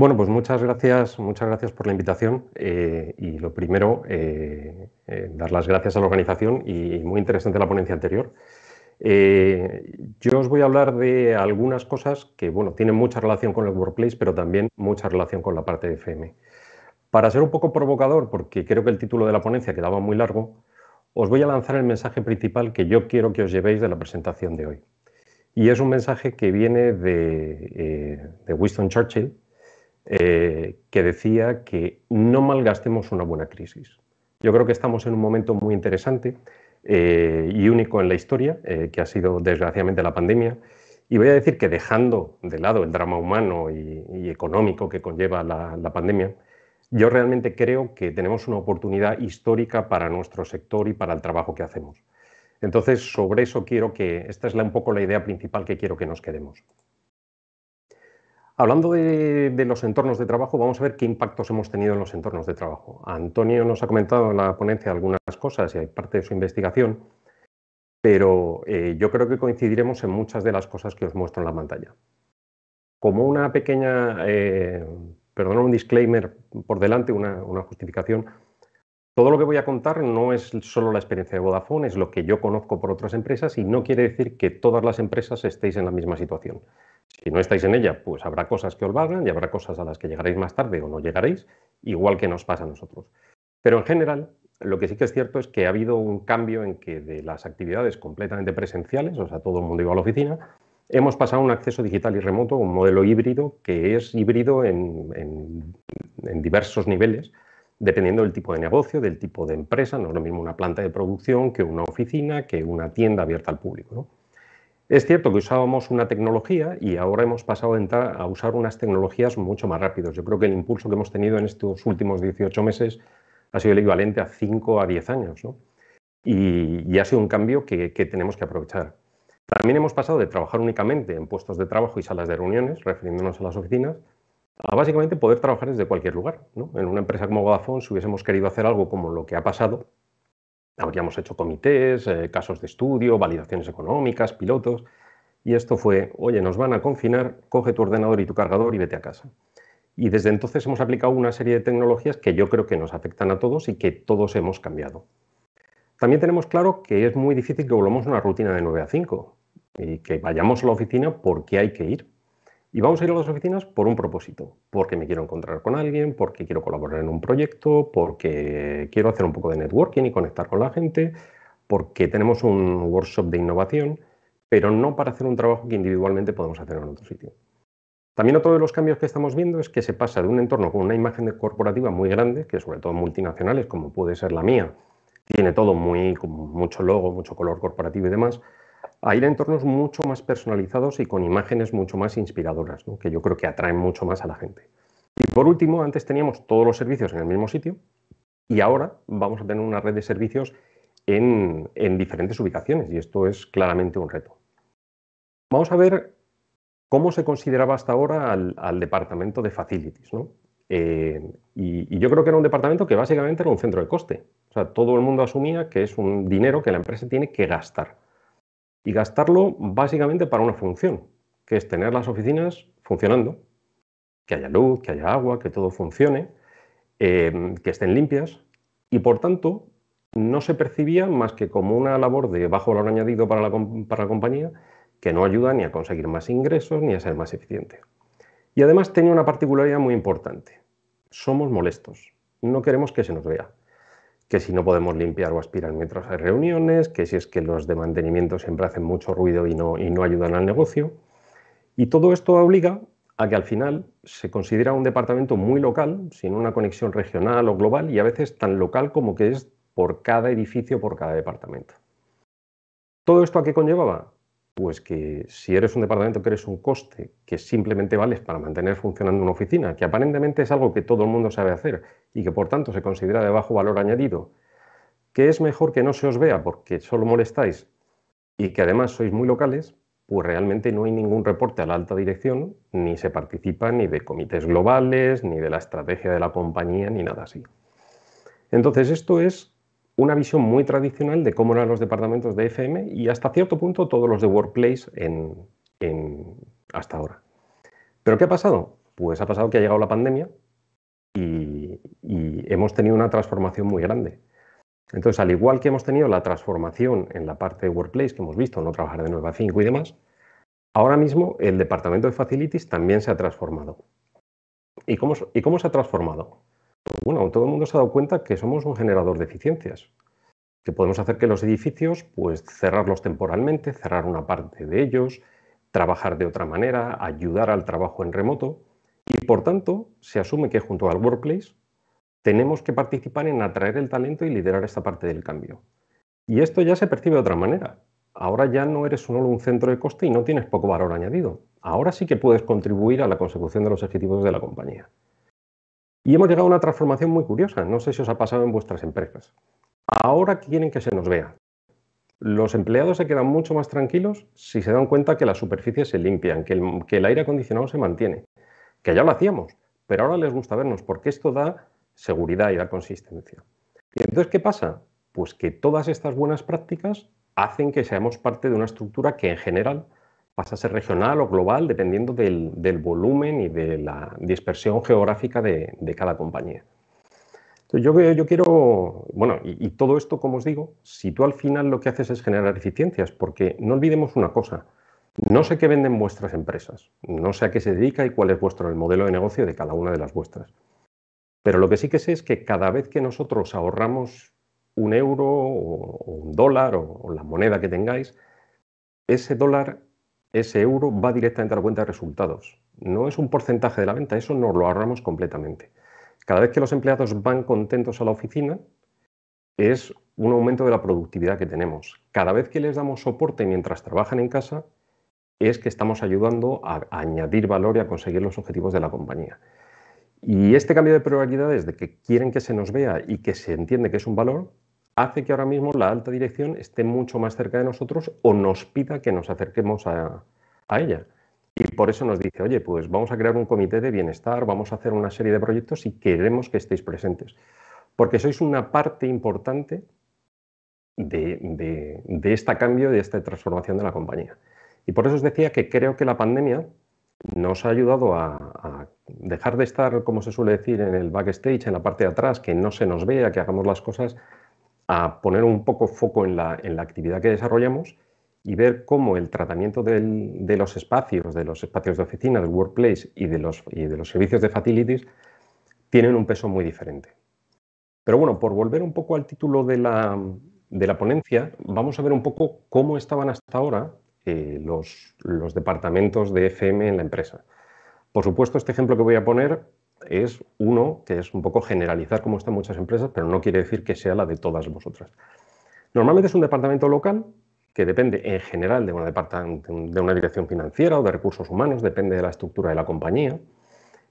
Bueno, pues muchas gracias por la invitación. Y lo primero, dar las gracias a la organización y muy interesante la ponencia anterior. Yo os voy a hablar de algunas cosas que, bueno, tienen mucha relación con el Workplace, pero también mucha relación con la parte de FM. Para ser un poco provocador, porque creo que el título de la ponencia quedaba muy largo, os voy a lanzar el mensaje principal que yo quiero que os llevéis de la presentación de hoy. Y es un mensaje que viene de Winston Churchill, que decía que no malgastemos una buena crisis. Yo creo que estamos en un momento muy interesante y único en la historia, que ha sido desgraciadamente la pandemia. Y voy a decir que dejando de lado el drama humano y económico que conlleva la pandemia, yo realmente creo que tenemos una oportunidad histórica para nuestro sector y para el trabajo que hacemos. Entonces, sobre eso esta es un poco la idea principal que quiero que nos quedemos. Hablando de los entornos de trabajo, vamos a ver qué impactos hemos tenido en los entornos de trabajo. Antonio nos ha comentado en la ponencia algunas cosas y hay parte de su investigación, pero yo creo que coincidiremos en muchas de las cosas que os muestro en la pantalla. Como una pequeña, un disclaimer por delante, una justificación, todo lo que voy a contar no es solo la experiencia de Vodafone, es lo que yo conozco por otras empresas y no quiere decir que todas las empresas estéis en la misma situación. Si no estáis en ella, pues habrá cosas que os valgan y habrá cosas a las que llegaréis más tarde o no llegaréis, igual que nos pasa a nosotros. Pero en general, lo que sí que es cierto es que ha habido un cambio en que de las actividades completamente presenciales, o sea, todo el mundo iba a la oficina, hemos pasado a un acceso digital y remoto, un modelo híbrido que es híbrido en diversos niveles, dependiendo del tipo de negocio, del tipo de empresa. No es lo mismo una planta de producción que una oficina, que una tienda abierta al público, ¿no? Es cierto que usábamos una tecnología y ahora hemos pasado a usar unas tecnologías mucho más rápidos. Yo creo que el impulso que hemos tenido en estos últimos 18 meses ha sido el equivalente a 5 a 10 años, ¿no? Y ha sido un cambio que tenemos que aprovechar. También hemos pasado de trabajar únicamente en puestos de trabajo y salas de reuniones, refiriéndonos a las oficinas, a básicamente poder trabajar desde cualquier lugar, ¿no? En una empresa como Vodafone, si hubiésemos querido hacer algo como lo que ha pasado, habríamos hecho comités, casos de estudio, validaciones económicas, pilotos. Y esto fue, oye, nos van a confinar, coge tu ordenador y tu cargador y vete a casa. Y desde entonces hemos aplicado una serie de tecnologías que yo creo que nos afectan a todos y que todos hemos cambiado. También tenemos claro que es muy difícil que volvamos a una rutina de 9 a 5 y que vayamos a la oficina porque hay que ir. Y vamos a ir a las oficinas por un propósito, porque me quiero encontrar con alguien, porque quiero colaborar en un proyecto, porque quiero hacer un poco de networking y conectar con la gente, porque tenemos un workshop de innovación, pero no para hacer un trabajo que individualmente podemos hacer en otro sitio. También otro de los cambios que estamos viendo es que se pasa de un entorno con una imagen corporativa muy grande, que sobre todo multinacionales, como puede ser la mía, tiene todo con mucho logo, mucho color corporativo y demás, a ir a entornos mucho más personalizados y con imágenes mucho más inspiradoras, ¿no? Que yo creo que atraen mucho más a la gente. Y por último, antes teníamos todos los servicios en el mismo sitio y ahora vamos a tener una red de servicios en diferentes ubicaciones y esto es claramente un reto. Vamos a ver cómo se consideraba hasta ahora al departamento de Facilities, ¿no? Y yo creo que era un departamento que básicamente era un centro de coste. O sea, todo el mundo asumía que es un dinero que la empresa tiene que gastar. Y gastarlo básicamente para una función, que es tener las oficinas funcionando, que haya luz, que haya agua, que todo funcione, que estén limpias. Y por tanto, no se percibía más que como una labor de bajo valor añadido para la compañía, que no ayuda ni a conseguir más ingresos ni a ser más eficiente. Y además tenía una particularidad muy importante. Somos molestos, no queremos que se nos vea. Que si no podemos limpiar o aspirar mientras hay reuniones, que si es que los de mantenimiento siempre hacen mucho ruido y no ayudan al negocio. Y todo esto obliga a que al final se considera un departamento muy local, sin una conexión regional o global, y a veces tan local como que es por cada edificio, por cada departamento. ¿Todo esto a qué conllevaba? Pues que si eres un departamento que eres un coste que simplemente vales para mantener funcionando una oficina, que aparentemente es algo que todo el mundo sabe hacer y que por tanto se considera de bajo valor añadido, que es mejor que no se os vea porque solo molestáis y que además sois muy locales, pues realmente no hay ningún reporte a la alta dirección, ni se participa ni de comités globales, ni de la estrategia de la compañía, ni nada así. Entonces esto es una visión muy tradicional de cómo eran los departamentos de FM y hasta cierto punto todos los de Workplace hasta ahora. ¿Pero qué ha pasado? Pues ha pasado que ha llegado la pandemia y hemos tenido una transformación muy grande. Entonces, al igual que hemos tenido la transformación en la parte de Workplace, que hemos visto, no trabajar de 9 a 5 y demás, ahora mismo el departamento de Facilities también se ha transformado. ¿Y cómo se ha transformado? Pues bueno, todo el mundo se ha dado cuenta que somos un generador de eficiencias, que podemos hacer que los edificios, pues cerrarlos temporalmente, cerrar una parte de ellos, trabajar de otra manera, ayudar al trabajo en remoto, y por tanto se asume que junto al Workplace tenemos que participar en atraer el talento y liderar esta parte del cambio. Y esto ya se percibe de otra manera. Ahora ya no eres solo un centro de coste y no tienes poco valor añadido. Ahora sí que puedes contribuir a la consecución de los objetivos de la compañía. Y hemos llegado a una transformación muy curiosa. No sé si os ha pasado en vuestras empresas. Ahora quieren que se nos vea. Los empleados se quedan mucho más tranquilos si se dan cuenta que las superficies se limpian, que el aire acondicionado se mantiene, que ya lo hacíamos, pero ahora les gusta vernos porque esto da seguridad y da consistencia. ¿Y entonces qué pasa? Pues que todas estas buenas prácticas hacen que seamos parte de una estructura que en general pasa a ser regional o global dependiendo del volumen y de la dispersión geográfica de cada compañía. Entonces yo quiero, bueno, y todo esto, como os digo, si tú al final lo que haces es generar eficiencias, porque no olvidemos una cosa, no sé qué venden vuestras empresas, no sé a qué se dedica y cuál es el modelo de negocio de cada una de las vuestras. Pero lo que sí que sé es que cada vez que nosotros ahorramos un euro o un dólar o la moneda que tengáis, ese dólar, ese euro va directamente a la cuenta de resultados. No es un porcentaje de la venta, eso nos lo ahorramos completamente. Cada vez que los empleados van contentos a la oficina, es un aumento de la productividad que tenemos. Cada vez que les damos soporte mientras trabajan en casa, es que estamos ayudando a añadir valor y a conseguir los objetivos de la compañía. Y este cambio de prioridades de que quieren que se nos vea y que se entiende que es un valor, hace que ahora mismo la alta dirección esté mucho más cerca de nosotros o nos pida que nos acerquemos a ella. Y por eso nos dice, oye, pues vamos a crear un comité de bienestar, vamos a hacer una serie de proyectos y queremos que estéis presentes. Porque sois una parte importante de este cambio, de esta transformación de la compañía. Y por eso os decía que creo que la pandemia nos ha ayudado a dejar de estar, como se suele decir, en el backstage, en la parte de atrás, que no se nos vea, que hagamos las cosas, a poner un poco foco en la actividad que desarrollamos y ver cómo el tratamiento de los espacios de oficina, del workplace y de los servicios de facilities tienen un peso muy diferente. Pero bueno, por volver un poco al título de la ponencia, vamos a ver un poco cómo estaban hasta ahora los departamentos de FM en la empresa. Por supuesto, este ejemplo que voy a poner es uno que es un poco generalizar cómo están muchas empresas, pero no quiere decir que sea la de todas vosotras. Normalmente es un departamento local que depende en general de una dirección financiera o de recursos humanos, depende de la estructura de la compañía,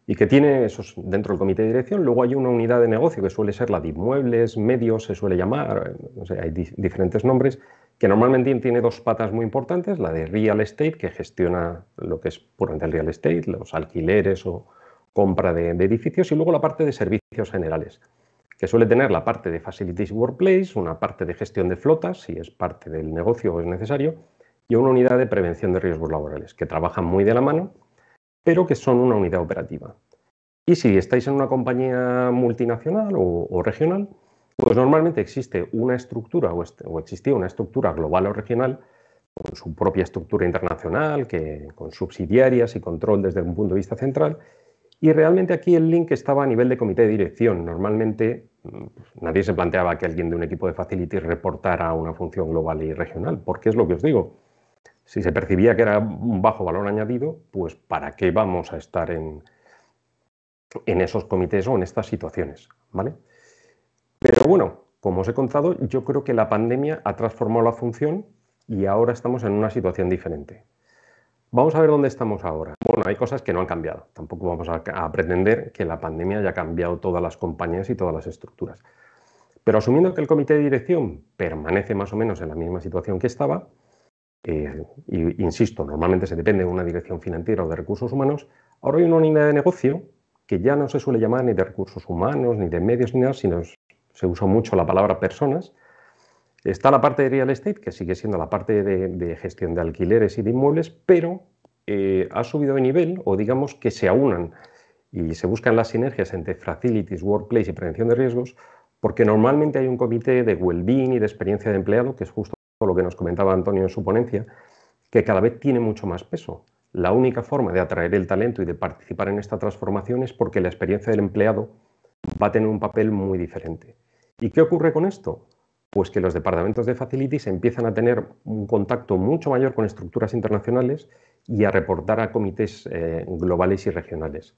y que tiene esos dentro del comité de dirección. Luego hay una unidad de negocio que suele ser la de inmuebles, medios, se suele llamar, no sé, hay diferentes nombres, que normalmente tiene dos patas muy importantes, la de real estate, que gestiona lo que es puramente el real estate, los alquileres o compra de edificios, y luego la parte de servicios generales, que suele tener la parte de facilities workplace, una parte de gestión de flotas, si es parte del negocio o es necesario, y una unidad de prevención de riesgos laborales, que trabajan muy de la mano, pero que son una unidad operativa. Y si estáis en una compañía multinacional o regional, pues normalmente existe una estructura o existía una estructura global o regional con su propia estructura internacional, con subsidiarias y control desde un punto de vista central. Y realmente aquí el link estaba a nivel de comité de dirección. Normalmente nadie se planteaba que alguien de un equipo de facilities reportara a una función global y regional, porque es lo que os digo. Si se percibía que era un bajo valor añadido, pues ¿para qué vamos a estar en esos comités o en estas situaciones? ¿Vale? Pero bueno, como os he contado, yo creo que la pandemia ha transformado la función y ahora estamos en una situación diferente. Vamos a ver dónde estamos ahora. Bueno, hay cosas que no han cambiado. Tampoco vamos a pretender que la pandemia haya cambiado todas las compañías y todas las estructuras. Pero asumiendo que el comité de dirección permanece más o menos en la misma situación que estaba, insisto, normalmente se depende de una dirección financiera o de recursos humanos, ahora hay una unidad de negocio que ya no se suele llamar ni de recursos humanos, ni de medios, ni nada, sino se usa mucho la palabra personas. Está la parte de real estate, que sigue siendo la parte de gestión de alquileres y de inmuebles, pero ha subido de nivel, o digamos que se aunan y se buscan las sinergias entre facilities, workplace y prevención de riesgos, porque normalmente hay un comité de well-being y de experiencia de empleado, que es justo lo que nos comentaba Antonio en su ponencia, que cada vez tiene mucho más peso. La única forma de atraer el talento y de participar en esta transformación es porque la experiencia del empleado va a tener un papel muy diferente. ¿Y qué ocurre con esto? Pues que los departamentos de facilities empiezan a tener un contacto mucho mayor con estructuras internacionales y a reportar a comités globales y regionales.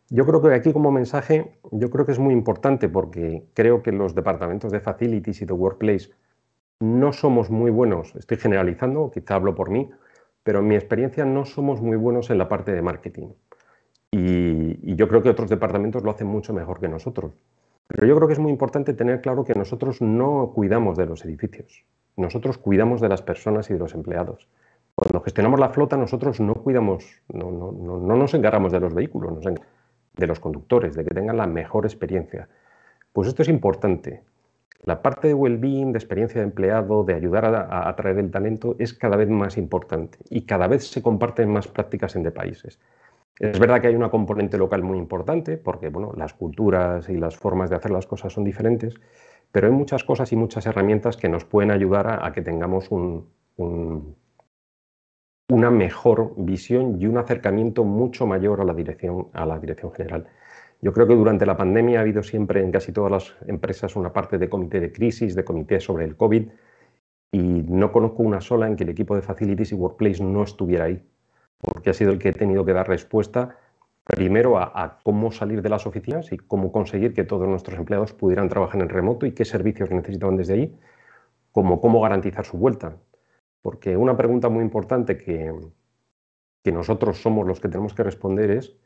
Yo creo que aquí como mensaje, yo creo que es muy importante porque creo que los departamentos de facilities y de workplace no somos muy buenos, estoy generalizando, quizá hablo por mí, pero en mi experiencia no somos muy buenos en la parte de marketing. Y yo creo que otros departamentos lo hacen mucho mejor que nosotros. Pero yo creo que es muy importante tener claro que nosotros no cuidamos de los edificios, nosotros cuidamos de las personas y de los empleados. Cuando gestionamos la flota, nosotros no cuidamos, no nos encargamos de los vehículos, de los conductores, de que tengan la mejor experiencia. Pues esto es importante. La parte de well-being, de experiencia de empleado, de ayudar a atraer el talento, es cada vez más importante y cada vez se comparten más prácticas entre países. Es verdad que hay una componente local muy importante, porque bueno, las culturas y las formas de hacer las cosas son diferentes, pero hay muchas cosas y muchas herramientas que nos pueden ayudar a que tengamos una mejor visión y un acercamiento mucho mayor a la dirección general. Yo creo que durante la pandemia ha habido siempre en casi todas las empresas una parte de comité de crisis, de comité sobre el COVID, y no conozco una sola en que el equipo de Facilities y Workplace no estuviera ahí, porque ha sido el que he tenido que dar respuesta primero a cómo salir de las oficinas y cómo conseguir que todos nuestros empleados pudieran trabajar en remoto y qué servicios necesitaban desde ahí, como cómo garantizar su vuelta. Porque una pregunta muy importante que nosotros somos los que tenemos que responder es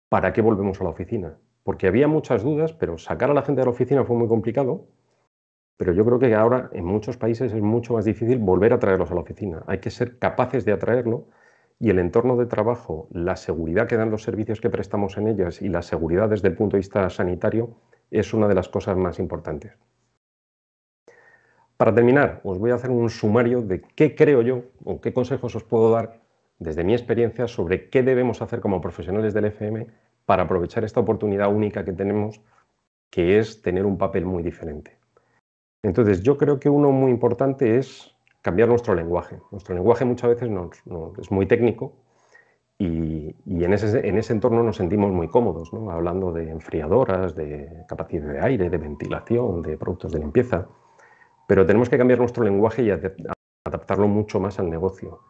¿para qué volvemos a la oficina? Porque había muchas dudas, pero sacar a la gente de la oficina fue muy complicado, pero yo creo que ahora en muchos países es mucho más difícil volver a traerlos a la oficina. Hay que ser capaces de atraerlo y el entorno de trabajo, la seguridad que dan los servicios que prestamos en ellas y la seguridad desde el punto de vista sanitario es una de las cosas más importantes. Para terminar, os voy a hacer un sumario de qué creo yo o qué consejos os puedo dar desde mi experiencia sobre qué debemos hacer como profesionales del FM para aprovechar esta oportunidad única que tenemos, que es tener un papel muy diferente. Entonces, yo creo que uno muy importante es cambiar nuestro lenguaje. Nuestro lenguaje muchas veces es muy técnico y en ese entorno nos sentimos muy cómodos, ¿no? Hablando de enfriadoras, de capacidad de aire, de ventilación, de productos de limpieza. Pero tenemos que cambiar nuestro lenguaje y adaptarlo mucho más al negocio.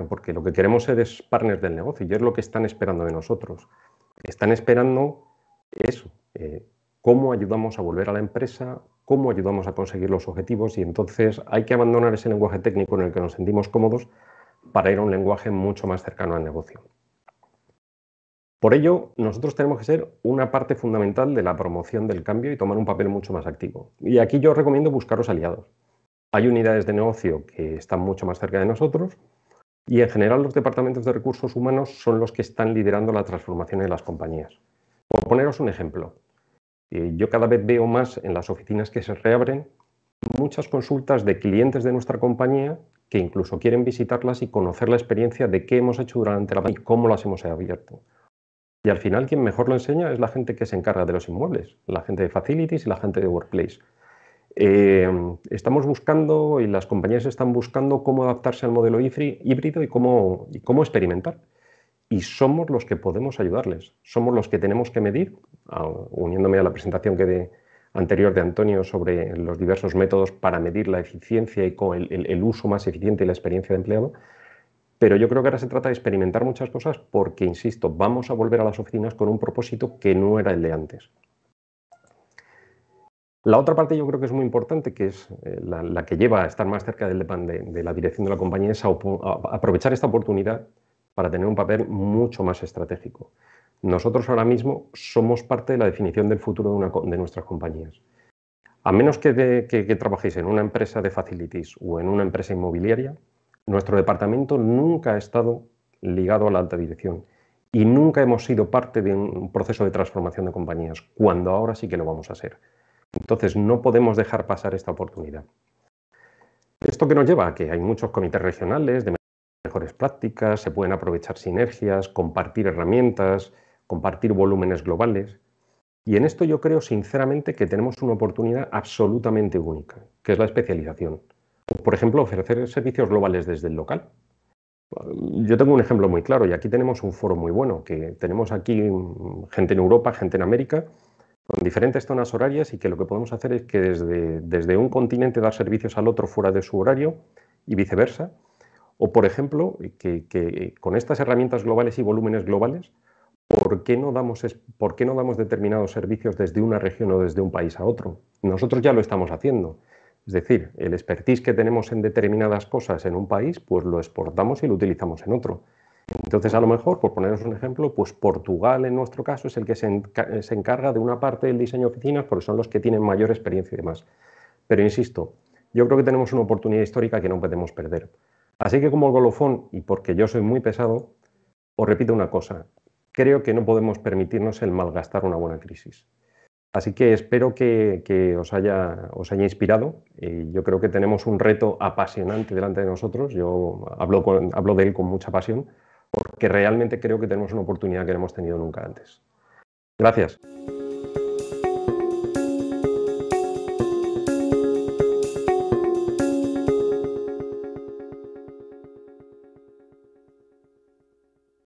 Porque lo que queremos ser es partners del negocio y es lo que están esperando de nosotros. Están esperando eso, cómo ayudamos a volver a la empresa, cómo ayudamos a conseguir los objetivos y entonces hay que abandonar ese lenguaje técnico en el que nos sentimos cómodos para ir a un lenguaje mucho más cercano al negocio. Por ello, nosotros tenemos que ser una parte fundamental de la promoción del cambio y tomar un papel mucho más activo. Y aquí yo os recomiendo buscaros aliados. Hay unidades de negocio que están mucho más cerca de nosotros y en general los departamentos de recursos humanos son los que están liderando la transformación en las compañías. Por poneros un ejemplo, yo cada vez veo más en las oficinas que se reabren muchas consultas de clientes de nuestra compañía que incluso quieren visitarlas y conocer la experiencia de qué hemos hecho durante la pandemia y cómo las hemos abierto. Y al final quien mejor lo enseña es la gente que se encarga de los inmuebles, la gente de Facilities y la gente de Workplace. Estamos buscando y las compañías están buscando cómo adaptarse al modelo híbrido y cómo experimentar. Y somos los que podemos ayudarles, somos los que tenemos que medir, uniéndome a la presentación anterior de Antonio sobre los diversos métodos para medir la eficiencia y el uso más eficiente y la experiencia de empleado. Pero yo creo que ahora se trata de experimentar muchas cosas porque, insisto, vamos a volver a las oficinas con un propósito que no era el de antes. La otra parte yo creo que es muy importante, que es la que lleva a estar más cerca de la dirección de la compañía, es aprovechar esta oportunidad para tener un papel mucho más estratégico. Nosotros ahora mismo somos parte de la definición del futuro de nuestras compañías. A menos que trabajéis en una empresa de facilities o en una empresa inmobiliaria, nuestro departamento nunca ha estado ligado a la alta dirección y nunca hemos sido parte de un proceso de transformación de compañías, cuando ahora sí que lo vamos a ser. Entonces, no podemos dejar pasar esta oportunidad. ¿Esto qué nos lleva? A que hay muchos comités regionales de mejores prácticas, se pueden aprovechar sinergias, compartir herramientas, compartir volúmenes globales. Y en esto yo creo sinceramente que tenemos una oportunidad absolutamente única, que es la especialización. Por ejemplo, ofrecer servicios globales desde el local. Yo tengo un ejemplo muy claro y aquí tenemos un foro muy bueno, que tenemos aquí gente en Europa, gente en América, con diferentes zonas horarias y que lo que podemos hacer es que desde un continente dar servicios al otro fuera de su horario y viceversa. O, por ejemplo, que con estas herramientas globales y volúmenes globales, ¿por qué no damos determinados servicios desde una región o desde un país a otro? Nosotros ya lo estamos haciendo. Es decir, el expertise que tenemos en determinadas cosas en un país, pues lo exportamos y lo utilizamos en otro. Entonces, a lo mejor, por poneros un ejemplo, pues Portugal en nuestro caso es el que se encarga de una parte del diseño de oficinas porque son los que tienen mayor experiencia y demás. Pero insisto, yo creo que tenemos una oportunidad histórica que no podemos perder. Así que como colofón, y porque yo soy muy pesado, os repito una cosa, creo que no podemos permitirnos el malgastar una buena crisis. Así que espero que os haya inspirado. Yo creo que tenemos un reto apasionante delante de nosotros. Yo hablo de él con mucha pasión, porque realmente creo que tenemos una oportunidad que no hemos tenido nunca antes. Gracias.